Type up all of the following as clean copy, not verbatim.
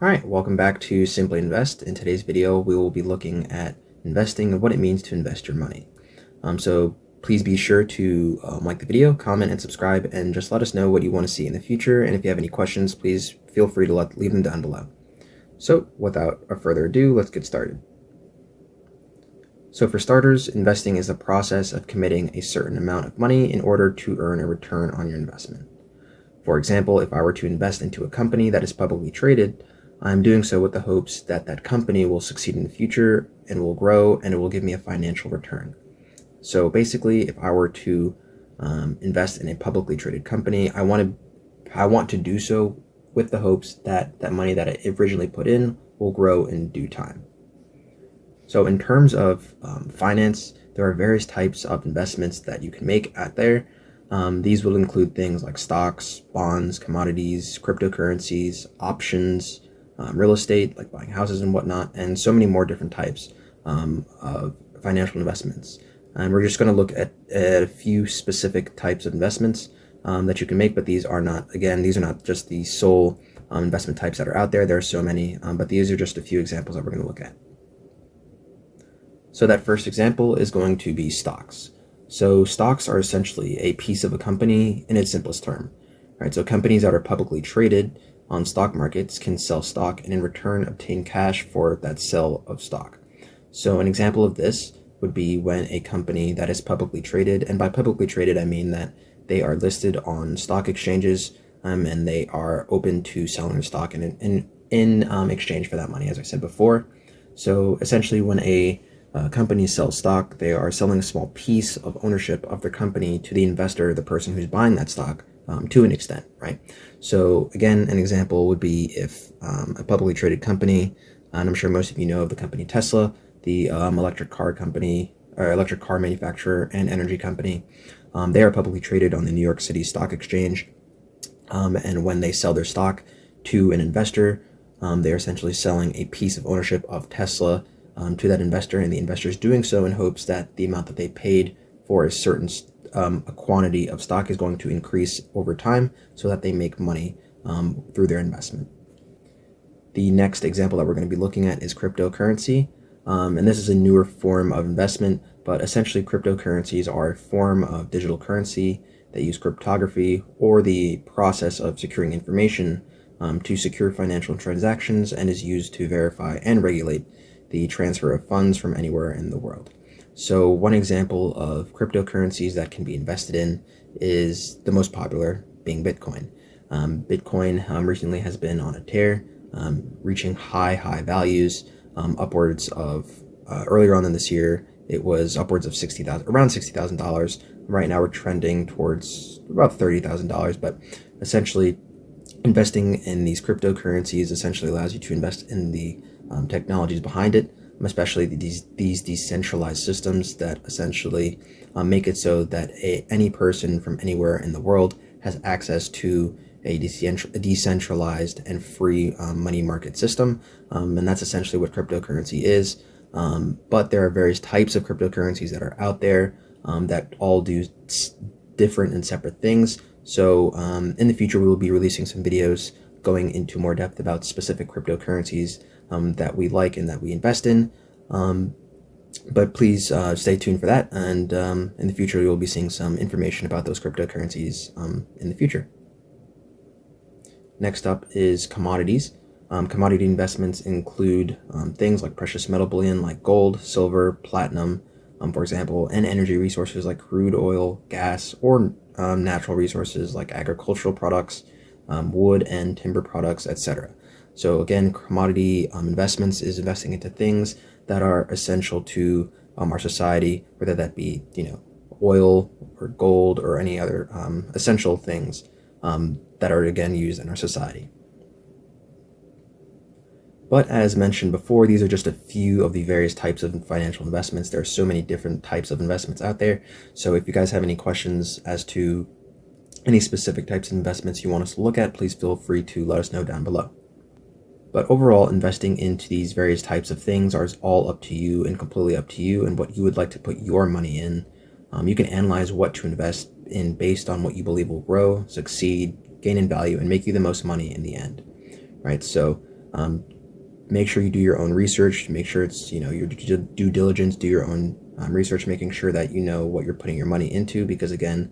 Alright, welcome back to Simply Invest. In today's video, we will be looking at investing and what it means to invest your money. So please be sure to like the video, comment, and subscribe, and just let us know what you want to see in the future. And if you have any questions, please feel free to leave them down below. So without further ado, let's get started. So for starters, investing is the process of committing a certain amount of money in order to earn a return on your investment. For example, if I were to invest into a company that is publicly traded, I'm doing so with the hopes that that company will succeed in the future and will grow and it will give me a financial return. So basically, if I were to invest in a publicly traded company, I want to do so with the hopes that that money that I originally put in will grow in due time. So in terms of finance, there are various types of investments that you can make out there. These will include things like stocks, bonds, commodities, cryptocurrencies, options, real estate, like buying houses and whatnot, and so many more different types of financial investments. And we're just going to look at a few specific types of investments that you can make, but these are not just the sole investment types that are out there. There are so many, but these are just a few examples that we're going to look at. So that first example is going to be stocks. So stocks are essentially a piece of a company in its simplest term, right? So companies that are publicly traded on stock markets can sell stock and in return obtain cash for that sale of stock. So an example of this would be when a company that is publicly traded, and by publicly traded I mean that they are listed on stock exchanges and they are open to selling their stock in exchange for that money, as I said before. So essentially when a company sells stock, they are selling a small piece of ownership of their company to the investor, the person who's buying that stock, to an extent, right? So again, an example would be if a publicly traded company, and I'm sure most of you know of the company Tesla, the electric car company, or electric car manufacturer and energy company, they are publicly traded on the New York City Stock Exchange. And when they sell their stock to an investor, they are essentially selling a piece of ownership of Tesla to that investor, and the investor is doing so in hopes that the amount that they paid for a certain a quantity of stock is going to increase over time so that they make money through their investment. The next example that we're going to be looking at is cryptocurrency. And this is a newer form of investment, but essentially cryptocurrencies are a form of digital currency that use cryptography or the process of securing information to secure financial transactions, and is used to verify and regulate the transfer of funds from anywhere in the world. So one example of cryptocurrencies that can be invested in is the most popular being Bitcoin. Bitcoin recently has been on a tear, reaching high values, upwards of, earlier on in this year, it was upwards of around $60,000. Right now we're trending towards about $30,000, but essentially investing in these cryptocurrencies essentially allows you to invest in the technologies behind it, especially these decentralized systems that essentially make it so that any person from anywhere in the world has access to a decentralized and free money market system, and that's essentially what cryptocurrency is. But there are various types of cryptocurrencies that are out there that all do different and separate things. So in the future we will be releasing some videos going into more depth about specific cryptocurrencies that we like and that we invest in. But please stay tuned for that, and in the future we will be seeing some information about those cryptocurrencies in the future. Next up is commodities. Commodity investments include things like precious metal bullion like gold, silver, platinum, for example, and energy resources like crude oil, gas, or natural resources like agricultural products, wood and timber products, etc. So again, commodity investments is investing into things that are essential to our society, whether that be, oil or gold or any other essential things that are again used in our society. But as mentioned before, these are just a few of the various types of financial investments. There are so many different types of investments out there. So if you guys have any questions as to any specific types of investments you want us to look at, please feel free to let us know down below. But overall, investing into these various types of things are all up to you and completely up to you and what you would like to put your money in. You can analyze what to invest in based on what you believe will grow, succeed, gain in value, and make you the most money in the end, right? So Make sure you do your own research, make sure it's, your due diligence, do your own research, making sure that you know what you're putting your money into, because again,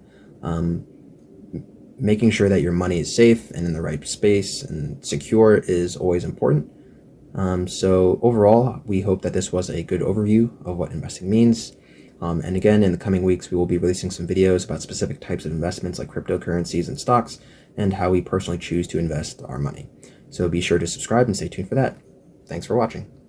making sure that your money is safe and in the right space and secure is always important. So overall, we hope that this was a good overview of what investing means. And again, in the coming weeks, we will be releasing some videos about specific types of investments like cryptocurrencies and stocks, and how we personally choose to invest our money. So be sure to subscribe and stay tuned for that. Thanks for watching.